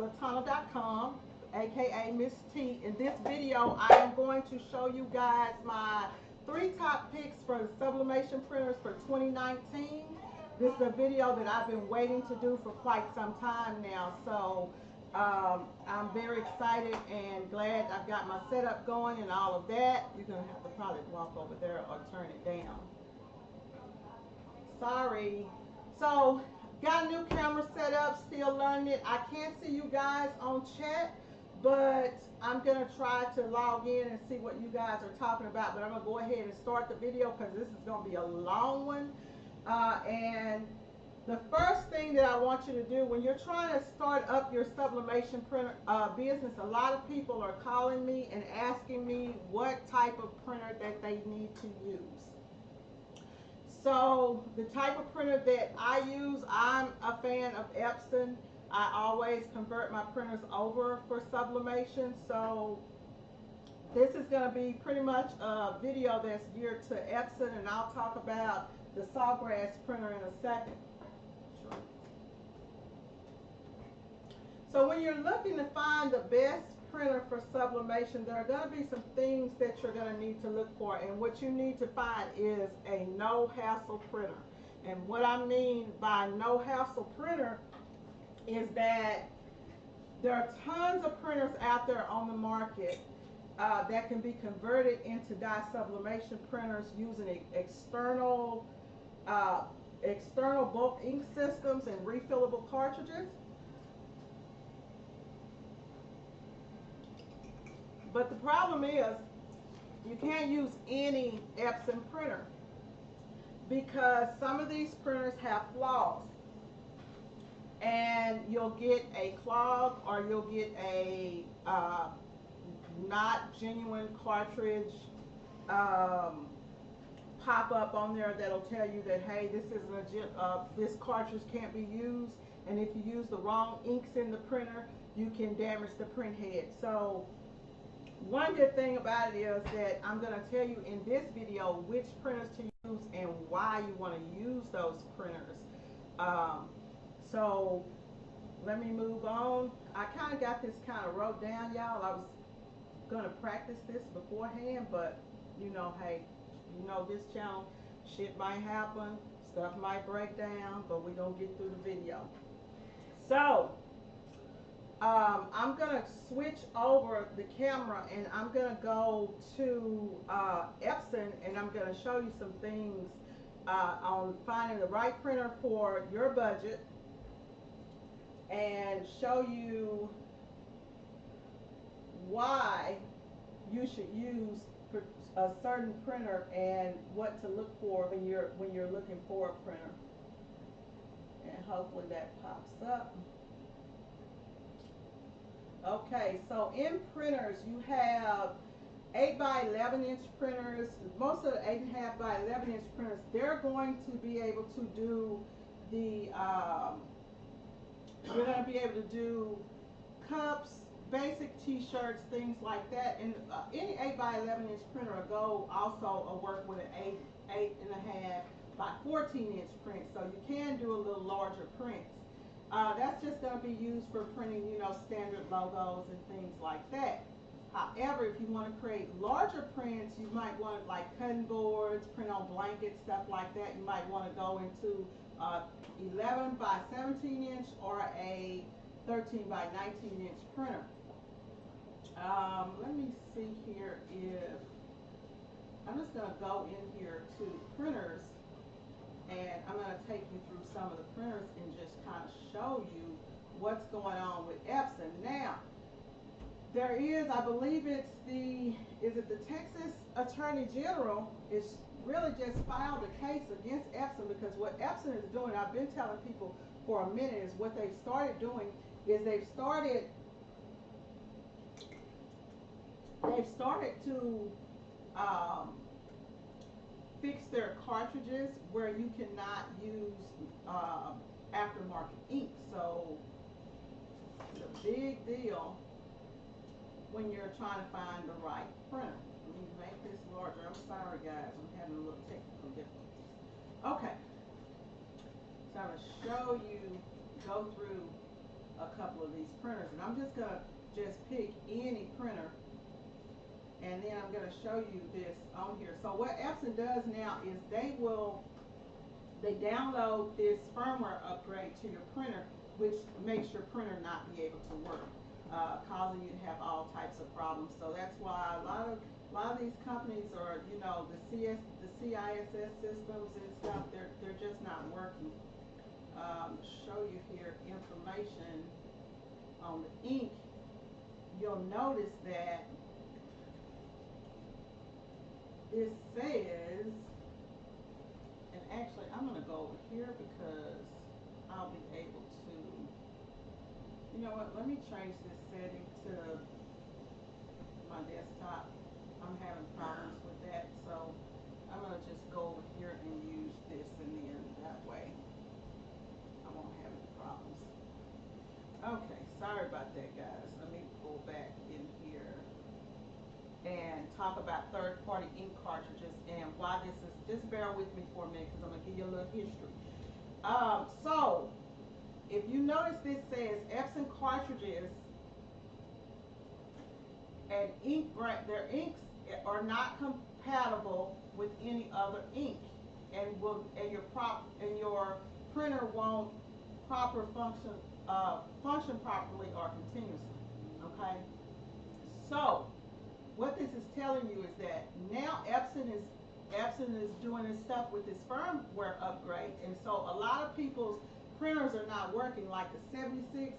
latana.com, aka Miss T. In this video, I am going to show you guys my 3 top picks for the sublimation printers for 2019. This is a video that I've been waiting to do for quite some time now, so I'm very excited and glad I've got my setup going and all of that. You're going to have to probably walk over there or turn it down. Sorry. So, got a new camera set up, still learning it. I can't see you guys on chat, but I'm going to try to log in and see what you guys are talking about. But I'm going to go ahead and start the video because this is going to be a long one. And the first thing that I want you to do when you're trying to start up your sublimation printer business, a lot of people are calling me and asking me what type of printer that they need to use. So the type of printer that I use, I'm a fan of Epson. I always convert my printers over for sublimation. So this is going to be pretty much a video that's geared to Epson, and I'll talk about the Sawgrass printer in a second. So when you're looking to find the best printer for sublimation, there are going to be some things that you're going to need to look for, and what you need to find is a no hassle printer. And what I mean by no hassle printer is that there are tons of printers out there on the market that can be converted into dye sublimation printers using external bulk ink systems and refillable cartridges. But the problem is you can't use any Epson printer because some of these printers have flaws, and you'll get a clog or you'll get a not genuine cartridge pop up on there that'll tell you that, hey, this isn't this cartridge can't be used, and if you use the wrong inks in the printer, you can damage the print head. So one good thing about it is that I'm going to tell you in this video which printers to use and why you want to use those printers. So let me move on. I kind of got this kind of wrote down, y'all. I was going to practice this beforehand, but you know, hey, you know this channel, shit might happen, stuff might break down, but we're going to get through the video. So I'm going to switch over the camera and I'm going to go to Epson, and I'm going to show you some things on finding the right printer for your budget, and show you why you should use a certain printer and what to look for when you're looking for a printer. And hopefully that pops up. Okay, so in printers you have 8 by 11 inch printers. Most of the 8.5 by 11 inch printers, they're going to be able to do the you're going to be able to do cups, basic t-shirts, things like that. And any 8 by 11 inch printer will also work with an 8.5 by 14 inch print, so you can do a little larger prints. That's just going to be used for printing, you know, standard logos and things like that. However, if you want to create larger prints, you might want to, like cutting boards, print on blankets, stuff like that. You might want to go into 11 by 17 inch or a 13 by 19 inch printer. Let me see here if I'm just going to go in here to printers, and I'm going to take you through some of the printers and just kind of show you what's going on with Epson. Now, there is, I believe it's the Texas Attorney General is really just filed a case against Epson, because what Epson is doing, I've been telling people for a minute, is what they've started doing is they've started to fix their cartridges where you cannot use aftermarket ink. So it's a big deal when you're trying to find the right printer. Let me make this larger. I'm sorry guys, I'm having a little technical difficulties. Okay, so I'm going to show you, go through a couple of these printers, and I'm just gonna pick any printer, and then I'm gonna show you this on here. So what Epson does now is they download this firmware upgrade to your printer, which makes your printer not be able to work, causing you to have all types of problems. So that's why a lot of these companies are, you know, the CISS systems and stuff, they're just not working. Show you here information on the ink. You'll notice that this says, and actually I'm going to go over here because I'll be able to, you know what, let me change this setting to my desktop. I'm having problems with that, so I'm going to just go over here and use this, and then that way I won't have any problems. Okay, sorry about that, guys. Let me go back in here and talk about third-party ink cartridges and why this is. Just bear with me for a minute because I'm going to give you a little history. So, if you notice, this says Epson cartridges and their inks are not compatible with any other ink, and your printer won't function properly or continuously. Okay, so what this is telling you is that now Epson is doing this stuff with this firmware upgrade, and so a lot of people's printers are not working, like the 76,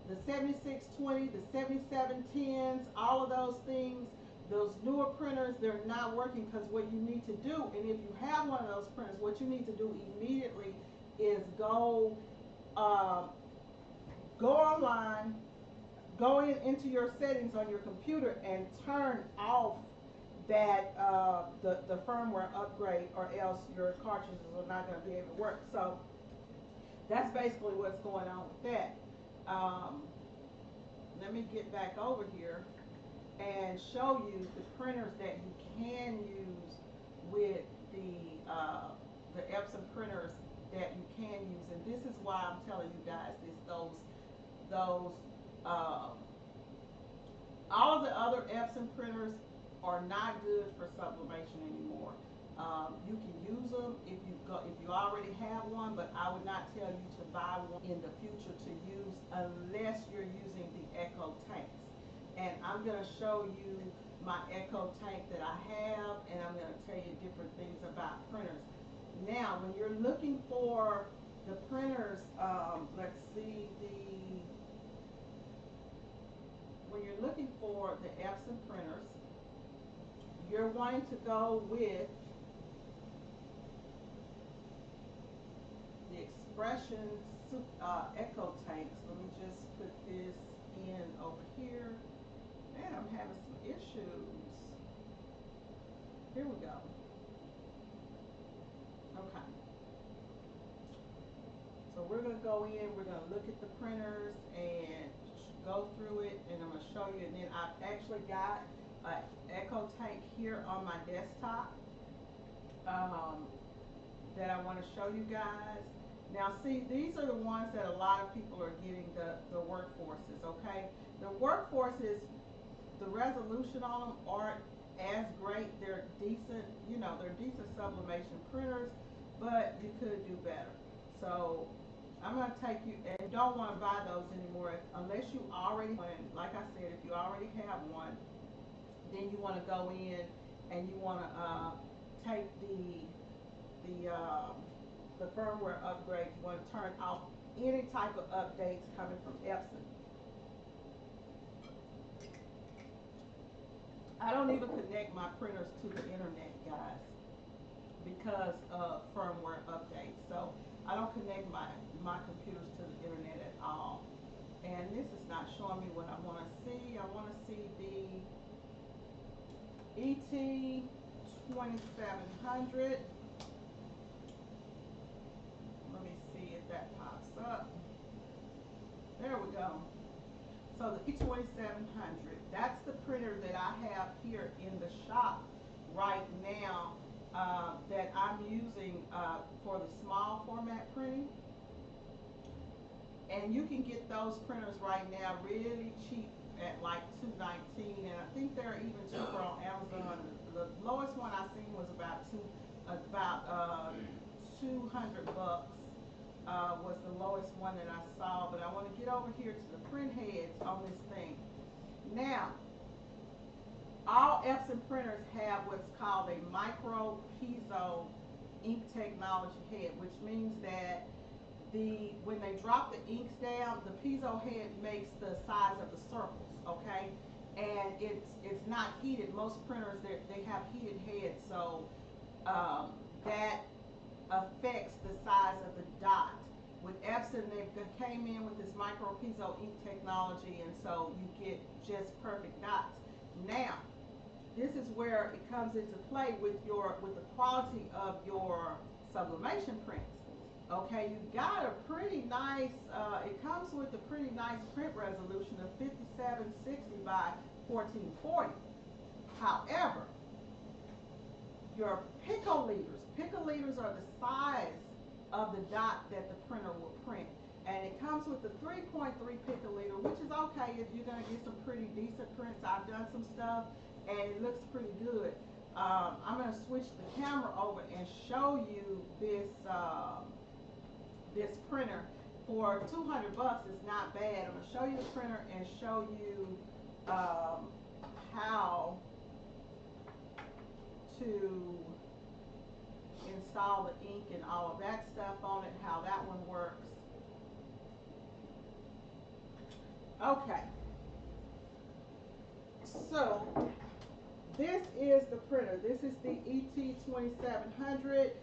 the 7620, the 7710s, all of those things. Those newer printers, they're not working because what you need to do, and if you have one of those printers, what you need to do immediately is go online, go into your settings on your computer and turn off that the firmware upgrade, or else your cartridges are not going to be able to work. So that's basically what's going on with that. Let me get back over here and show you the printers that you can use with the Epson printers that you can use, and this is why I'm telling you guys this. All of the other Epson printers are not good for sublimation anymore. You can use them if you already have one, but I would not tell you to buy one in the future to use unless you're using the EcoTanks. And I'm going to show you my EcoTank that I have, and I'm going to tell you different things about printers. Now, when you're looking for the printers, let's see, when you're looking for the Epson printers, you're wanting to go with the Expression EcoTanks. Let me just put this in over here. Man, I'm having some issues. Here we go. Okay. So we're going to go in, we're going to look at the printers and go through it, and I'm going to show you. And then I've actually got an EcoTank here on my desktop that I want to show you guys. Now see, these are the ones that a lot of people are getting, the workforces, okay? The workforces, the resolution on them aren't as great. They're decent, you know, they're decent sublimation printers, but you could do better. So I'm going to take you, and you don't want to buy those anymore unless you already, like I said, if you already have one, then you want to go in and you want to take the firmware upgrade. You want to turn off any type of updates coming from Epson. I don't even connect my printers to the internet, guys, because of firmware updates. So I don't connect my computers to the internet at all. And this is not showing me what I want to see. I want to see the ET2700. Let me see if that pops up. There we go. So the E2700, that's the printer that I have here in the shop right now that I'm using for the small format printing. And you can get those printers right now really cheap at like $219, and I think they're even cheaper on Amazon. The lowest one I seen was about 200 bucks. Was the lowest one that I saw. But I want to get over here to the print heads on this thing. Now, all Epson printers have what's called a micro piezo ink technology head, which means that when they drop the inks down, the piezo head makes the size of the circles, okay? And it's not heated. Most printers, they have heated heads, so that affects the size of the dot. With Epson, they came in with this micro piezo ink technology, and so you get just perfect dots. Now, this is where it comes into play with the quality of your sublimation prints. Okay, you got a pretty nice, it comes with a pretty nice print resolution of 5760 by 1440. However, your picoliters are the size of the dot that the printer will print. And it comes with the 3.3 picoliter, which is okay if you're going to get some pretty decent prints. I've done some stuff and it looks pretty good. I'm going to switch the camera over and show you this this printer for 200 bucks. Is not bad. I'm going to show you the printer and show you how to install the ink and all of that stuff on it, how that one works. Okay, so this is the printer. This is the ET2700.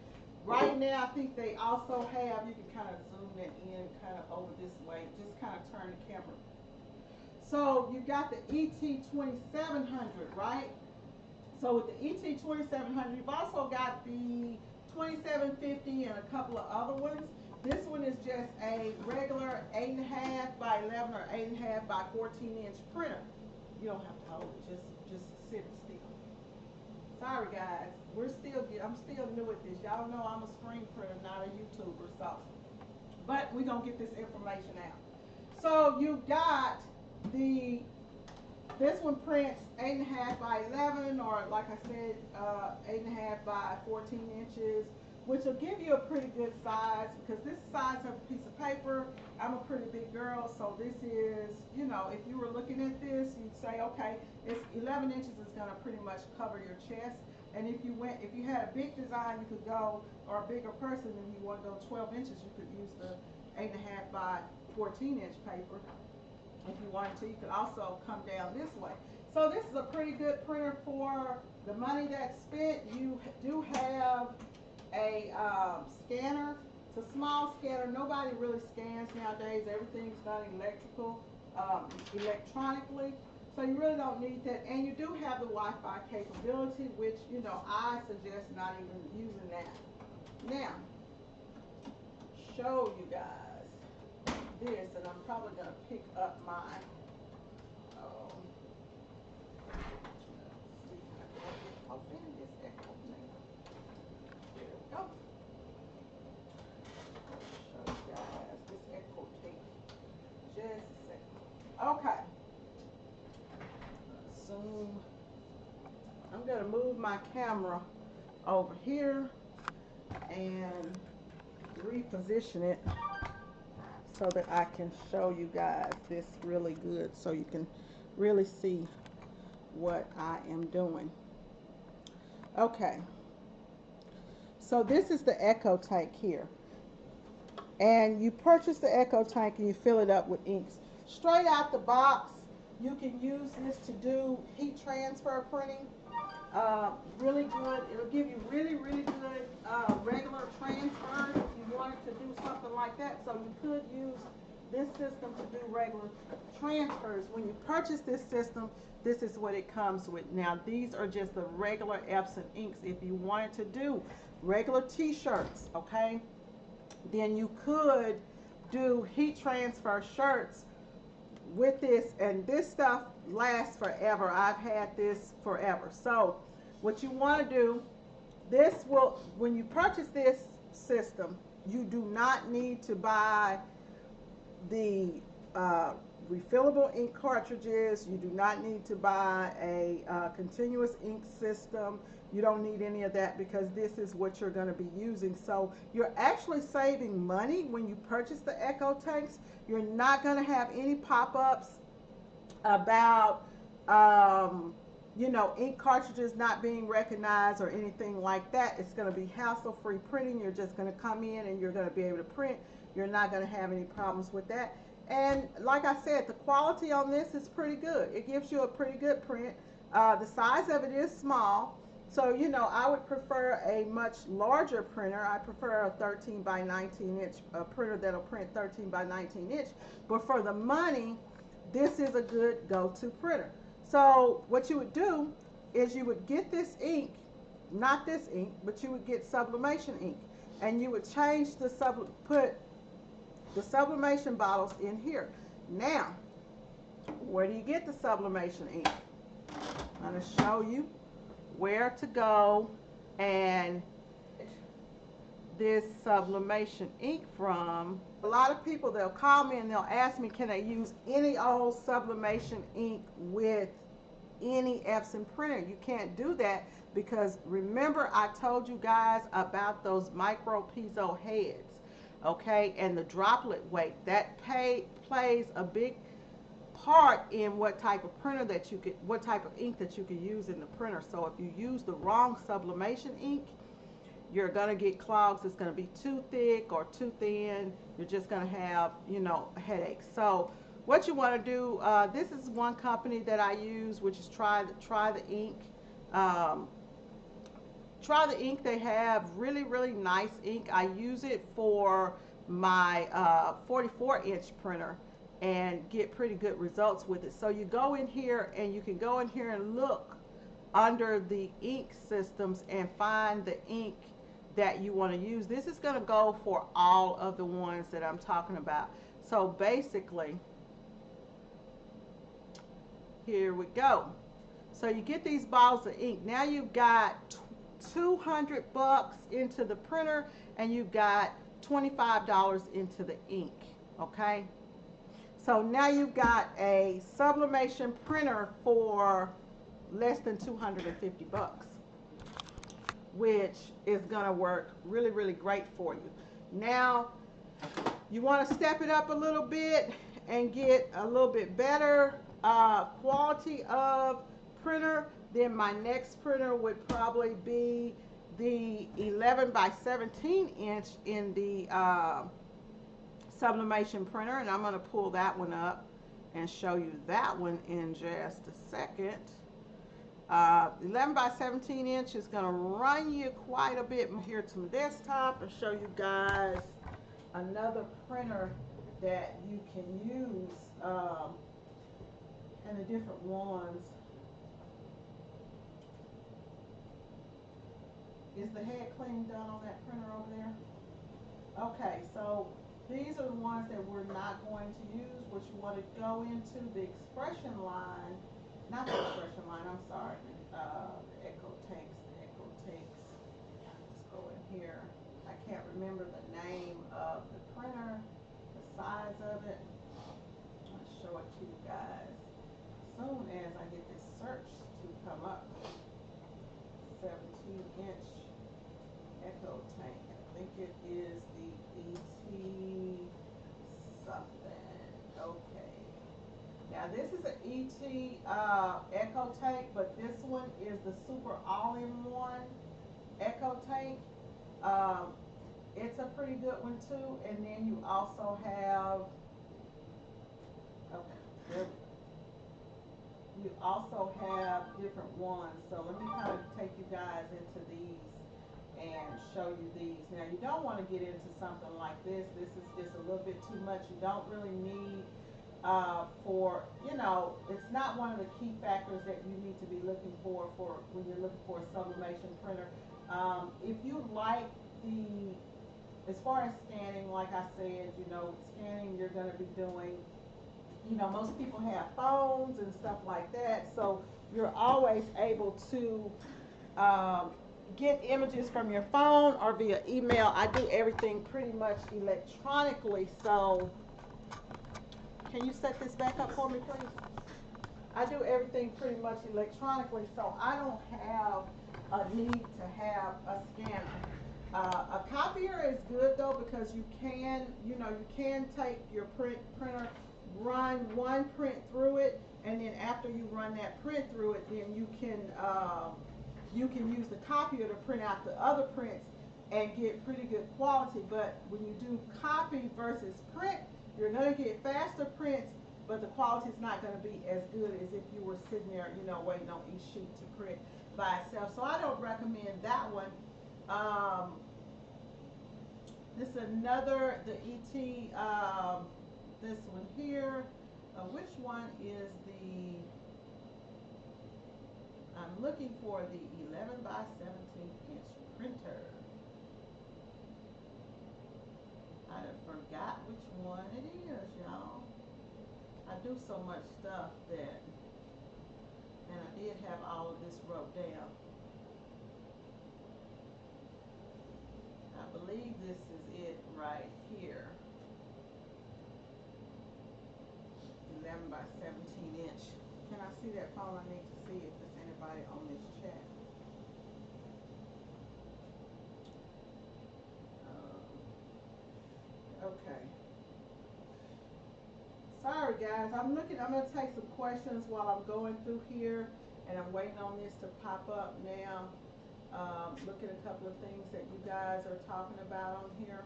Right now, I think they also have, you can kind of zoom that in kind of over this way, just kind of turn the camera. So you got the ET2700, right? So with the ET2700, you've also got the 2750 and a couple of other ones. This one is just a regular 8.5 by 11 or 8.5 by 14-inch printer. You don't have to hold it, just sit still. Sorry guys, I'm still new at this. Y'all know I'm a screen printer, not a YouTuber, so. But we're gonna get this information out. So you got this one prints 8.5 by 11, or like I said, 8.5 by 14 inches, which will give you a pretty good size, because this size of a piece of paper, I'm a pretty big girl, so this is, you know, if you were looking at this, you'd say, okay, it's 11 inches is gonna pretty much cover your chest. And if you had a big design, you could go, or a bigger person, and you want to go 12 inches, you could use the 8.5 by 14-inch paper. If you wanted to, you could also come down this way. So this is a pretty good printer for the money that's spent. You do have a scanner. It's a small scanner. Nobody really scans nowadays. Everything's done electronically. So you really don't need that. And you do have the Wi-Fi capability, which, you know, I suggest not even using that. Now, show you guys this, and I'm probably going to pick up my there we go. Show you guys this EcoTank. Just a second. Okay. Zoom. I'm going to move my camera over here and reposition it so that I can show you guys this really good, so you can really see what I am doing. Okay, so this is the EcoTank here, and you purchase the EcoTank and you fill it up with inks straight out the box. You can use this to do heat transfer printing. Really good. It'll give you really good regular transfers if you wanted to do something like that. So you could use this system to do regular transfers. When you purchase this system, this is what it comes with. Now these are just the regular Epson inks. If you wanted to do regular t-shirts, okay, then you could do heat transfer shirts with this, and this stuff lasts forever. I've had this forever. So what you want to do, this will, when you purchase this system, you do not need to buy the refillable ink cartridges. You do not need to buy a continuous ink system. You don't need any of that because this is what you're going to be using. So you're actually saving money when you purchase the EcoTanks. You're not going to have any pop-ups about you know, ink cartridges not being recognized or anything like that. It's going to be hassle-free printing. You're just going to come in and you're going to be able to print. You're not going to have any problems with that. And like I said, the quality on this is pretty good. It gives you a pretty good print. The size of it is small. So, you know, I would prefer a much larger printer. I prefer a 13 by 19 inch printer that'll print 13 by 19 inch. But for the money, this is a good go-to printer. So what you would do is you would get this ink, not this ink, but you would get sublimation ink. And you would change the put the sublimation bottles in here. Now, where do you get the sublimation ink? I'm going to show you where to go and this sublimation ink from. A lot of people, they'll call me and they'll ask me, can I use any old sublimation ink with any Epson printer? You can't do that because remember I told you guys about those micro piezo heads, okay, and the droplet weight. That plays a big part in what type of printer that you could, what type of ink that you can use in the printer. So if you use the wrong sublimation ink, you're going to get clogs. It's going to be too thick or too thin. You're just going to have, you know, headaches. So what you want to do, this is one company that I use, which is Try the Ink. Try the Ink. They have really, really nice ink. I use it for my 44-inch printer and get pretty good results with it. So you go in here and you can go in here and look under the ink systems and find the ink that you want to use. This is going to go for all of the ones that I'm talking about. So basically, here we go. So you get these bottles of ink. Now you've got 200 bucks into the printer and you've got $25 into the ink, okay? So now you've got a sublimation printer for less than 250 bucks, which is going to work really, really great for you. Now, you want to step it up a little bit and get a little bit better quality of printer. Then my next printer would probably be the 11 by 17 inch in the sublimation printer, and I'm going to pull that one up and show you that one in just a second. 11 by 17 inch is going to run you quite a bit. Here to my desktop and show you guys another printer that you can use, and the different ones. Is the head cleaning done on that printer over there? Okay, so these are the ones that we're not going to use, which you want to go into the expression line, not the expression line, I'm sorry, the EcoTanks. Let's go in here. I can't remember the name of the printer, the size of it. I'll show it to you guys as soon as I get this search to come up. 17-inch EcoTank. I think it is the ET something. Okay. Now this is an ET EcoTank, but this one is the super all-in-one EcoTank. It's a pretty good one too. And then you also have, okay, there we go. You also have different ones. So let me kind of take you guys into these and show you these. Now you don't want to get into something like this. This is just a little bit too much. You don't really need for, you know, it's not one of the key factors that you need to be looking for when you're looking for a sublimation printer. If you like the, as far as scanning, like I said, you know, scanning you're going to be doing, you know, most people have phones and stuff like that, so you're always able to get images from your phone or via email. I do everything pretty much electronically, so Can you set this back up for me, please? I do everything pretty much electronically, so I don't have a need to have a scanner. A copier is good though because you can, you know, you can take your printer, run one print through it, and then after you run that print through it, then you can use the copier to print out the other prints and get pretty good quality. But when you do copy versus print, you're going to get faster prints, but the quality is not going to be as good as if you were sitting there, you know, waiting on each sheet to print by itself. So I don't recommend that one. This is another, the ET, this one here. Which one is the, I'm looking for the 11 by 17 inch printer. I done forgot which one it is, y'all. I do so much stuff that, and I did have all of this wrote down. I believe this is it right here. 11 by 17 inch. Can I see that phone? I need to see if there's anybody on this chat. Okay. Sorry guys, I'm going to take some questions while I'm going through here, and I'm waiting on this to pop up now. Look at a couple of things that you guys are talking about on here.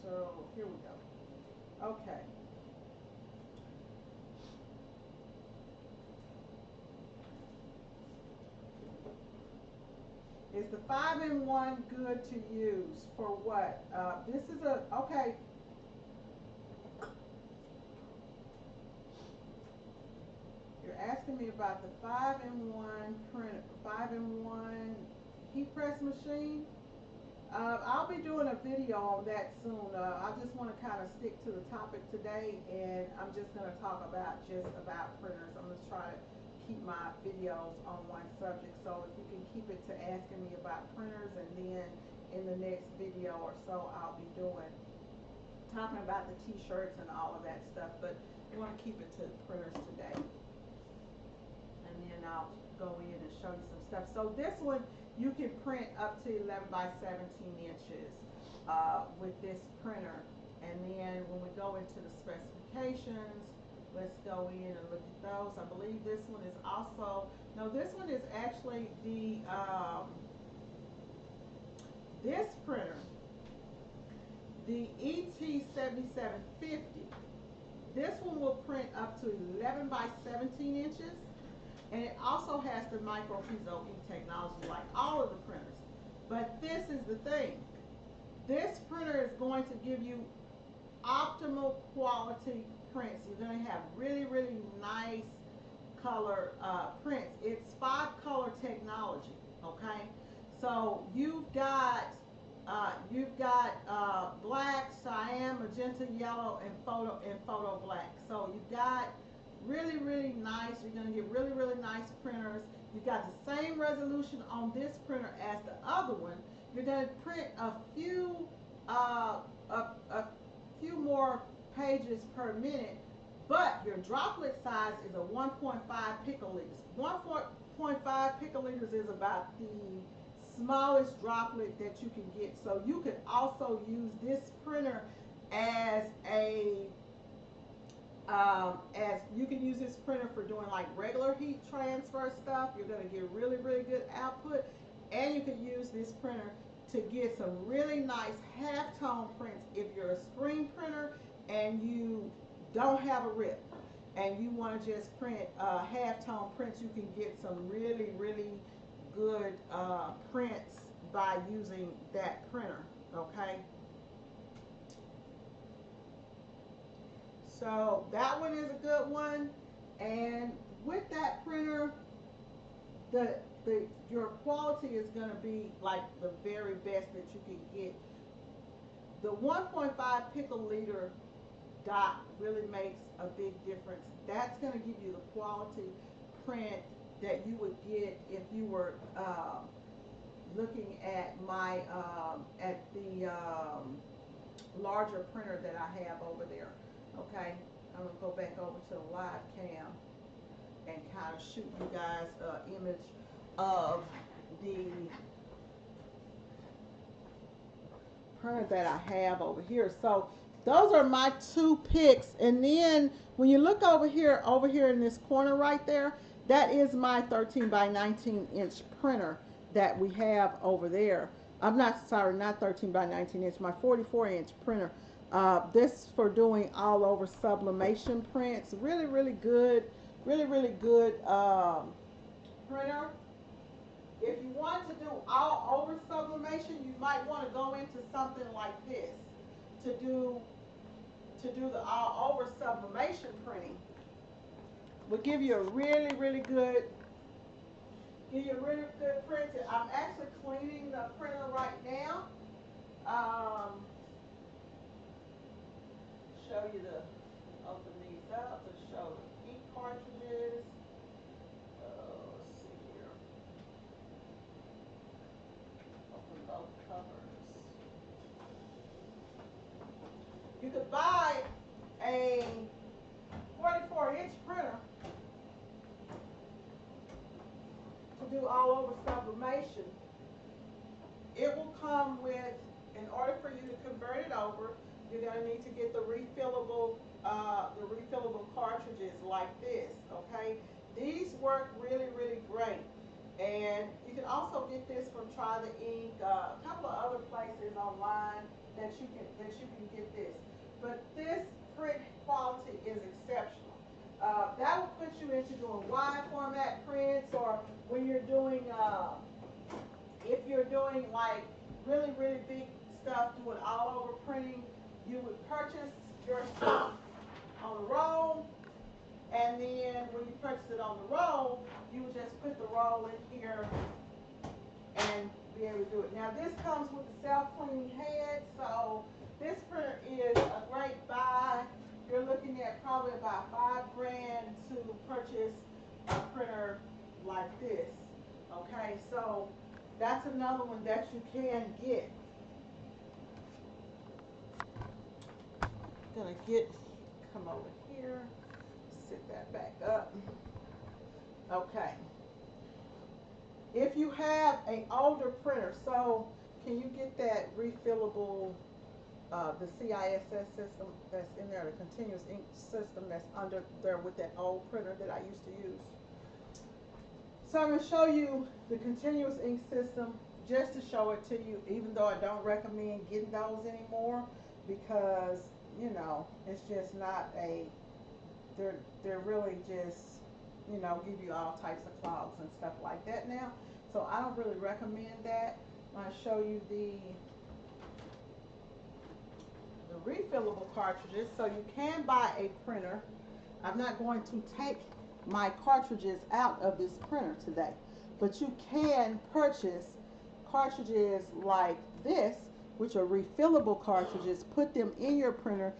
So here we go. Okay. Is the 5-in-1 good to use for what? This is okay. You're asking me about the 5-in-1 print, 5-in-1 heat press machine. I'll be doing a video on that soon. I just want to kind of stick to the topic today, and I'm just going to talk about printers. I'm going to try to keep my videos on one subject, so if you can keep it to asking me about printers, and then in the next video or so I'll be talking about the t-shirts and all of that stuff, but I want to keep it to printers today, and then I'll go in and show you some stuff. So this one you can print up to 11 by 17 inches with this printer, and then when we go into the specifications, let's go in and look at those. I believe this one is also, no, this one is actually the, this printer, the ET7750. This one will print up to 11 by 17 inches, and it also has the micro piezo ink technology like all of the printers. But this is the thing. This printer is going to give you optimal quality prints. You're going to have really, really nice color prints. It's 5-color technology, okay? So you've got black, cyan, magenta, yellow, and photo black. So you've got really, really nice. You're going to get really, really nice printers. You've got the same resolution on this printer as the other one. You're going to print a few more pages per minute, but your droplet size is a 1.5 picoliters. 1.5 picoliters is about the smallest droplet that you can get. So you could also use this printer as you can use this printer for doing like regular heat transfer stuff. You're going to get really, really good output, and you can use this printer to get some really nice halftone prints if you're a screen printer and you don't have a rip and you want to just print halftone prints. You can get some really, really good prints by using that printer, okay? So that one is a good one, and with that printer, your quality is going to be like the very best that you can get. The 1.5 picoliter dot really makes a big difference. That's going to give you the quality print that you would get if you were looking at my at the larger printer that I have over there. Okay, I'm gonna go back over to the live cam and kind of shoot you guys an image of the printer that I have over here. So those are my two picks. And then when you look over here in this corner right there, that is my 13 by 19 inch printer that we have over there. I'm not sorry, not 13 by 19 inch, my 44 inch printer. This for doing all over sublimation prints. Really, really good, really good printer. If you want to do all over sublimation, you might want to go into something like this to do the all over sublimation printing. Will give you a really good print. I'm actually cleaning the printer right now. Show you the open these up to show the ink cartridges. Let's see here. Open both covers. You could buy a 44-inch printer to do all over sublimation. It will come with, in order for you to convert it over, you're going to need to get the refillable cartridges like this. Okay, these work really great, and you can also get this from Try the Ink, a couple of other places online that you can get this. But this print quality is exceptional. That will put you into doing wide format prints, or when you're doing, if you're doing like really big stuff, doing all over printing, you would purchase your stuff on the roll, and then when you purchase it on the roll, you would just put the roll in here and be able to do it. Now this comes with a self-cleaning head, so this printer is a great buy. You're looking at probably about $5 grand to purchase a printer like this. Okay, so that's another one that you can get. Come over here, sit that back up. Okay. If you have an older printer, so can you get that refillable, the CISS system that's in there, the continuous ink system that's under there with that old printer that I used to use? So I'm going to show you the continuous ink system just to show it to you, even though I don't recommend getting those anymore, because you know, it's just not they're really just, you know, give you all types of clogs and stuff like that now. So I don't really recommend that. I'm going to show you the refillable cartridges. So you can buy a printer. I'm not going to take my cartridges out of this printer today, but you can purchase cartridges like this, which are refillable cartridges, put them in your printer,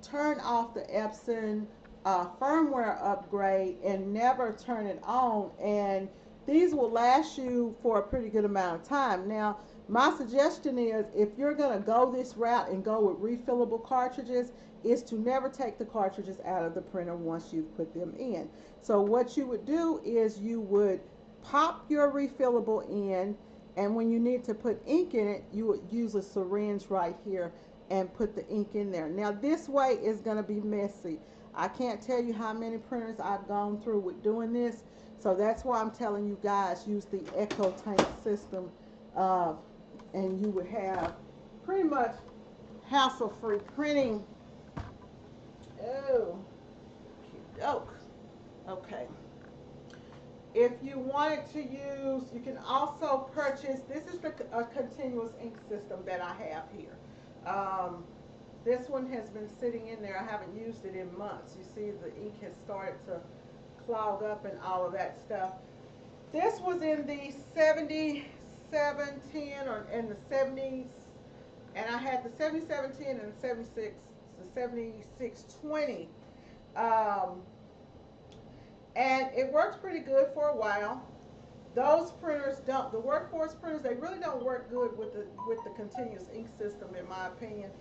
turn off the Epson firmware upgrade, and never turn it on, and these will last you for a pretty good amount of time. Now, my suggestion is, if you're going to go this route and go with refillable cartridges, is to never take the cartridges out of the printer once you've put them in. So what you would do is you would pop your refillable in, and when you need to put ink in it, you would use a syringe right here and put the ink in there. Now this way is going to be messy. I can't tell you how many printers I've gone through with doing this, so that's why I'm telling you guys, use the EcoTank system, and you would have pretty much hassle-free printing. Oh, cute joke. Okay. If you wanted to use, you can also purchase, this is a continuous ink system that I have here. This one has been sitting in there. I haven't used it in months. You see the ink has started to clog up and all of that stuff. This was in the 7710 or in the 70s, and I had the 7710 and the 7620. And it worked pretty good for a while. those printers don't, the workforce printers, they really don't work good with the continuous ink system, in my opinion.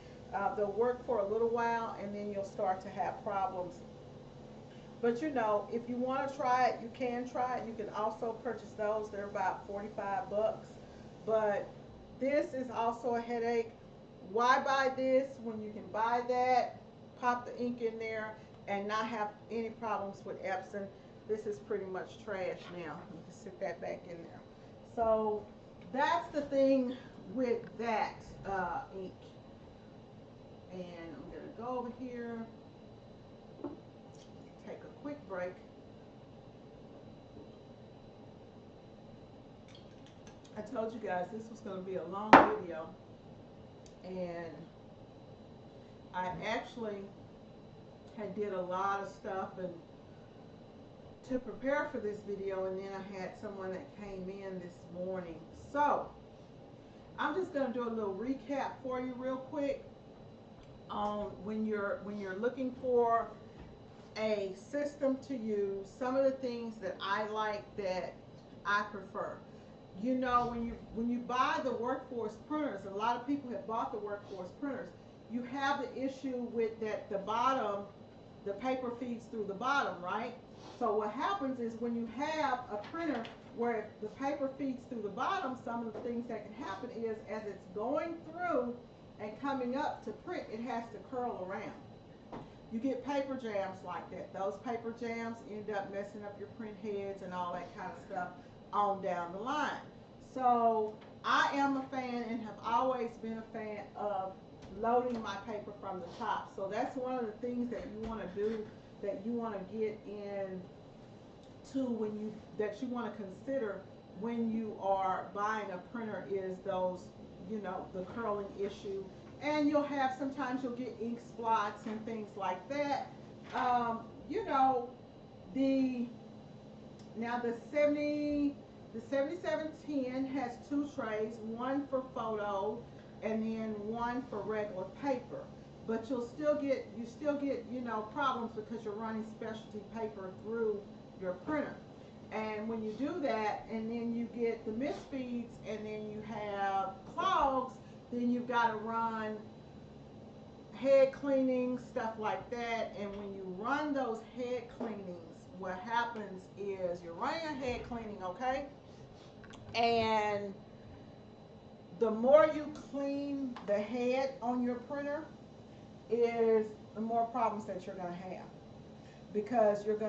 They'll work for a little while and then you'll start to have problems. But you know, if you want to try it, you can try it. You can also purchase those. They're about 45 bucks. But this is also a headache. Why buy this when you can buy that, pop the ink in there, and not have any problems with Epson? This is pretty much trash now. You can sit that back in there. So that's the thing with that ink. And I'm going to go over here, take a quick break. I told you guys this was going to be a long video, and I actually did a lot of stuff and to prepare for this video, and then I had someone that came in this morning. So I'm just going to do a little recap for you real quick on when you're looking for a system to use, some of the things that I like, that I prefer. You know, when you buy the workforce printers, a lot of people have bought the workforce printers, you have the issue with that the bottom, the paper feeds through the bottom, right? So what happens is when you have a printer where the paper feeds through the bottom, some of the things that can happen is as it's going through and coming up to print, it has to curl around. You get paper jams like that. Those paper jams end up messing up your print heads and all that kind of stuff on down the line. So I am a fan and have always been a fan of loading my paper from the top. So that's one of the things that you want to do, that you want to get into when you, that you want to consider when you are buying a printer, is those, you know, the curling issue. And you'll have, sometimes you'll get ink spots and things like that. You know, the 7710 has two trays, one for photo and then one for regular paper. But you still get, you know, problems because you're running specialty paper through your printer. And when you do that, and then you get the misfeeds, and then you have clogs, then you've got to run head cleaning, stuff like that. And when you run those head cleanings, what happens is you're running a head cleaning, okay? And the more you clean the head on your printer, is the more problems that you're going to have, because you've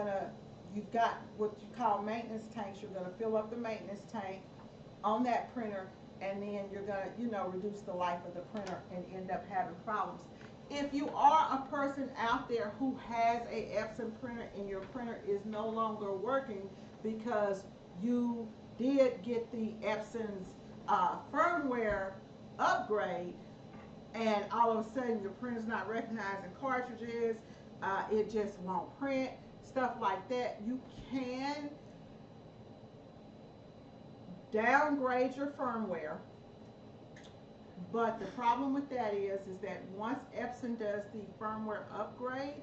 got what you call maintenance tanks. You're going to fill up the maintenance tank on that printer, and then you're going to, you know, reduce the life of the printer and end up having problems. If you are a person out there who has a Epson printer and your printer is no longer working because you did get the Epson's firmware upgrade, and all of a sudden your printer's not recognizing cartridges, it just won't print, stuff like that, you can downgrade your firmware. But the problem with that is that once Epson does the firmware upgrade,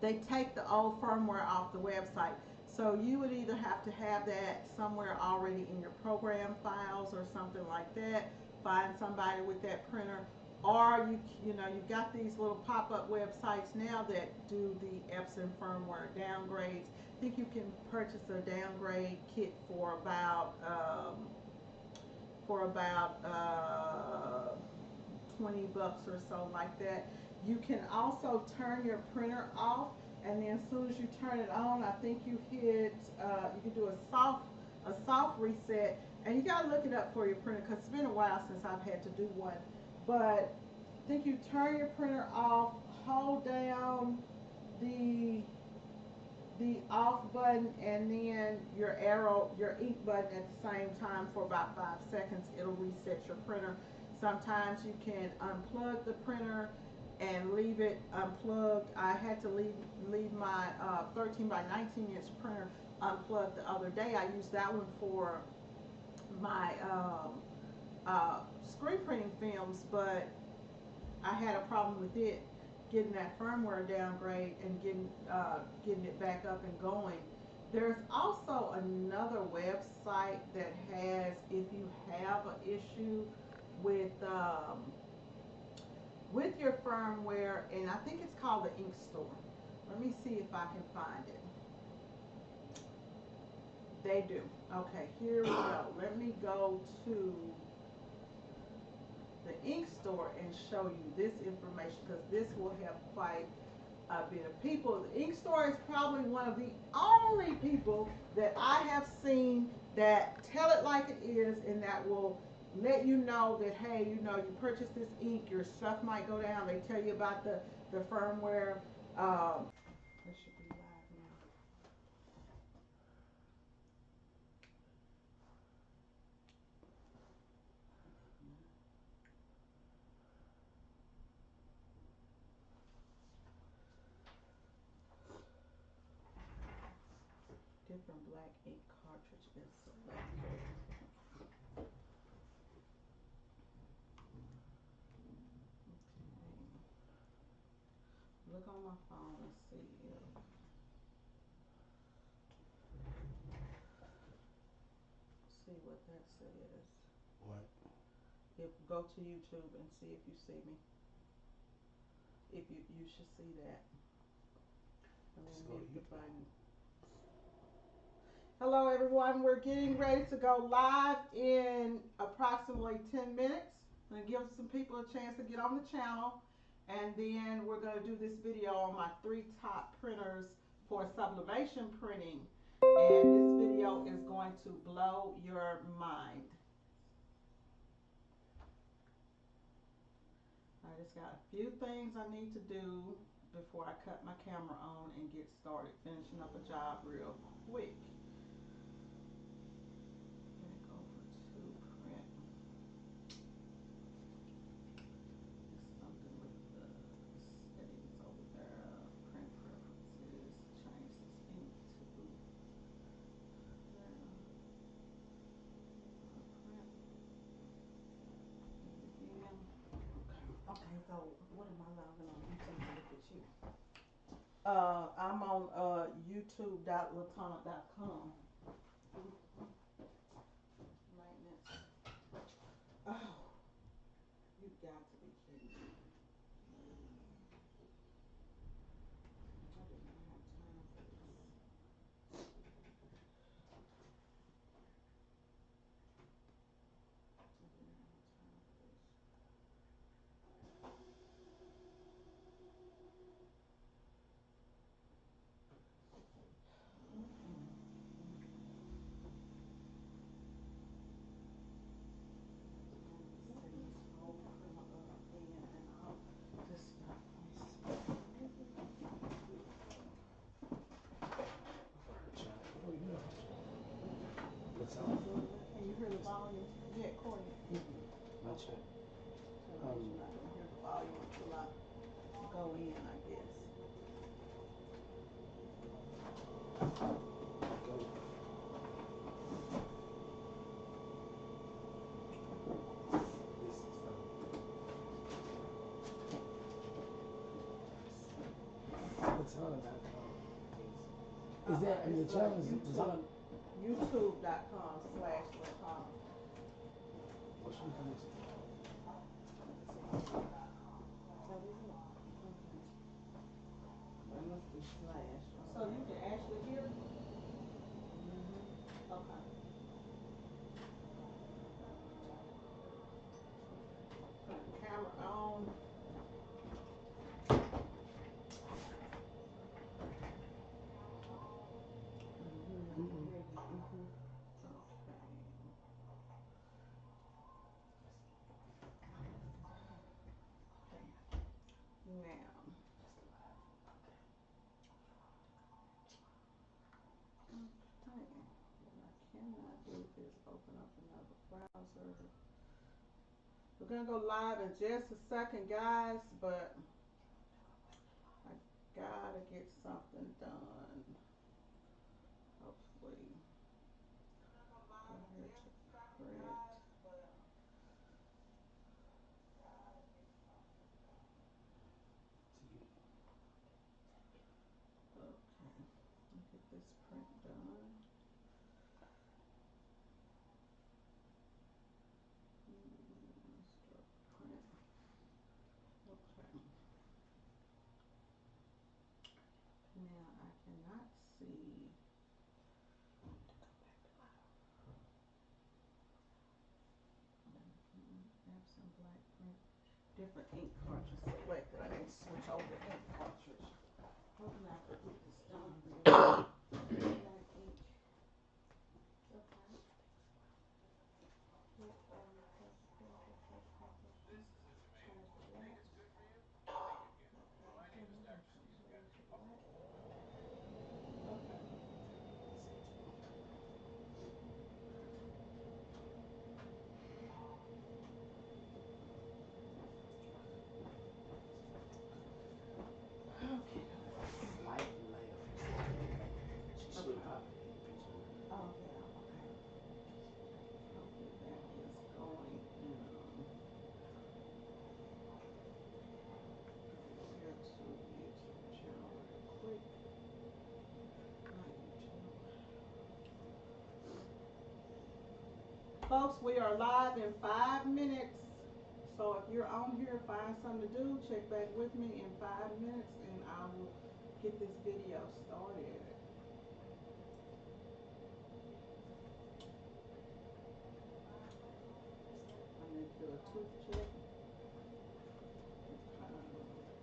they take the old firmware off the website. So you would either have to have that somewhere already in your program files or something like that, find somebody with that printer, or you know, you've got these little pop-up websites now that do the Epson firmware downgrades. I think you can purchase a downgrade kit for about 20 bucks or so, like that. You can also turn your printer off, and then as soon as you turn it on, I think you hit you can do a soft reset, and you gotta look it up for your printer because it's been a while since I've had to do one. But I think you turn your printer off, hold down the off button, and then your ink button at the same time for about 5 seconds. It'll reset your printer. Sometimes you can unplug the printer and leave it unplugged. I had to leave my 13 by 19 inch printer unplugged the other day. I used that one for my screen printing films, but I had a problem with it getting that firmware downgrade and getting it back up and going. There's also another website that has, if you have an issue with with your firmware, and I think it's called the Ink Store. Let me see if I can find it. They do. Okay, here we go. Let me go to the Ink Store and show you this information, because this will help quite a bit of people. The Ink Store is probably one of the only people that I have seen that tell it like it is, and that will let you know that, hey, you know, you purchase this ink, your stuff might go down. They tell you about the firmware. It should be live now. Different black ink cartridge is selected. Okay. Look on my phone and see what that says. What? If go to YouTube and see if you see me. If you should see that. And then hit the button. Hello everyone, we're getting ready to go live in approximately 10 minutes. I'm going to give some people a chance to get on the channel, and then we're going to do this video on my 3 top printers for sublimation printing, and this video is going to blow your mind. I just got a few things I need to do before I cut my camera on and get started finishing up a job real quick. Okay, so what am I logging on YouTube to look at you? I'm on youtube.latana.com. Maintenance. Oh, you got to be kidding me. I did not have time for this. Can you hear the volume yet, Corey? Not yet. You're not going to hear the volume until I go in, I guess. Go. Latana.com. Is that, and the channel is Latana? YouTube.com/Latana. What should we come to? So you can actually hear me? Okay. Put the camera on. Now, what I cannot do is open up another browser. We're gonna go live in just a second, guys, but I gotta get something done. Hopefully. Go here to print. Okay, get this print done. see. Epson black print. Different ink cartridge selected. I didn't switch over the ink cartridge. Hopefully I can get this done real quick. Black ink. Okay. Charge the black. Okay. Okay. Light layer. She should probably take a picture of it. Oh yeah, okay. Hopefully that is going in here to YouTube channel real quick. My YouTube. Folks, we are live in 5 minutes. So if you're on here, find something to do, check back with me in 5 minutes and I will get this video started. I need to do a tooth check. Here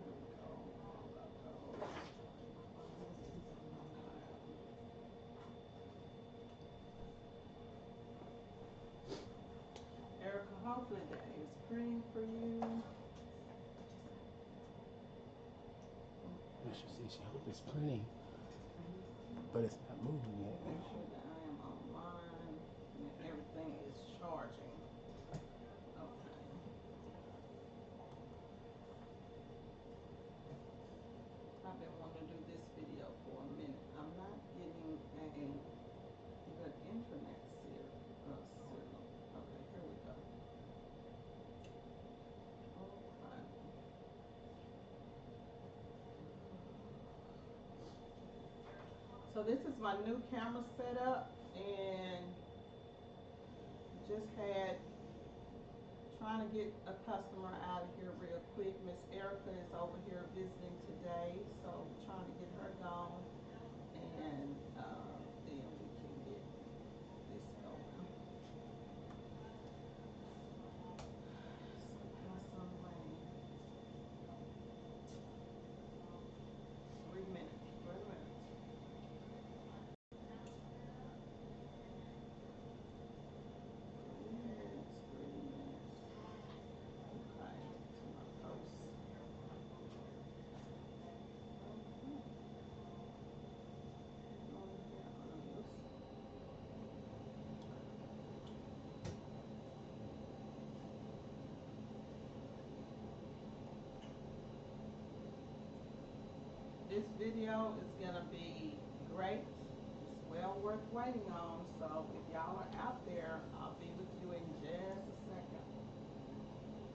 we go. All of those. Okay. Erica, hopefully that is printing for you. You should see, she hope it's printing, but it's not moving yet. Make sure that I am online and that everything is charging. Okay. I've been wanting to do this video for a minute. I'm not getting a good internet signal. Okay, here we go. Okay. So this is my new camera setup, and just had trying to get a customer out of here real quick. Miss Erica is over here visiting today, so trying to get her gone, and then we can get this going. So my son Lane. 3 minutes. 3 minutes. 3 minutes. 3 minutes. Okay, to my post. This video is gonna be great. It's well worth waiting on. So if y'all are out there, I'll be with you in just a second.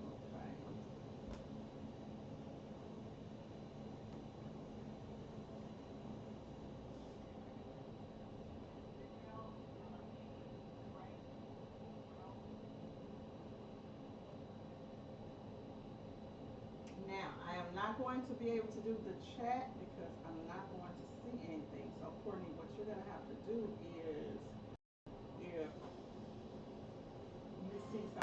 Okay. Now, I am not going to be able to do the chat because I'm not going to see anything. So, Courtney, what you're going to have to do is